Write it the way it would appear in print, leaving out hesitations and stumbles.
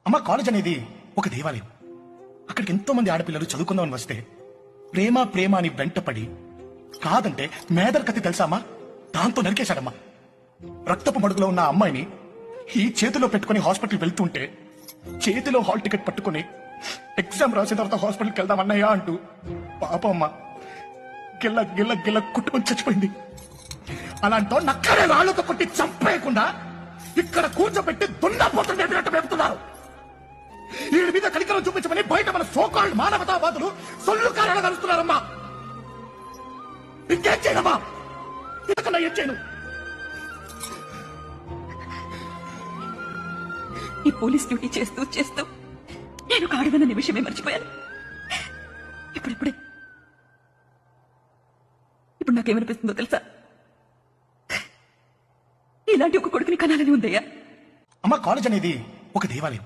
అమ్మ, కాలేజ్ అనేది ఒక దేవాలయం. అక్కడికి ఎంతో మంది ఆడపిల్లలు చదువుకుందామని వస్తే ప్రేమ ప్రేమ అని వెంటపడి కాదంటే మేదర్ కత్తి తెలుసా అమ్మా, దాంతో నరికేశాడమ్మా. రక్తపు మడుగులో ఉన్న ఆ అమ్మాయిని ఈ చేతిలో పెట్టుకుని హాస్పిటల్ వెళ్తుంటే చేతిలో హాల్ టికెట్ పట్టుకుని ఎగ్జామ్ రాసిన తర్వాత హాస్పిటల్కి వెళ్దాం అన్నయ్యా అంటూ పాప అమ్మ గిల్ల గిల్ల గిల్ల కుట్టుకొని చచ్చిపోయింది. అలాంటో నక్కడే రాళ్లతో కొట్టి చంపేయకుండా ఇక్కడ కూర్చోబెట్టి దున్నపోతు మేపినట్టు మేపుతున్నారు. వీడి మీద కనికరం చూపించమని బయట మన సోకాల్డ్ మానవతావాదులు సొల్లు కారణాలు కలుస్తున్నారమ్మా. ఇంకేం చేయనమ్మా, ఇంతకన్నా ఏం చేయను. ఈ పోలీస్ డ్యూటీ చేస్తూ చేస్తూ నేను ఆడదన్న నిమిషమే మర్చిపోయాను. ఇప్పుడు నాకేమనిపిస్తుందో తెలుసా? ఇలాంటి ఒక కొడుకుని కనాలని ఉందయ్యా. అమ్మ, కాలేజ్ అనేది ఒక దేవాలయం.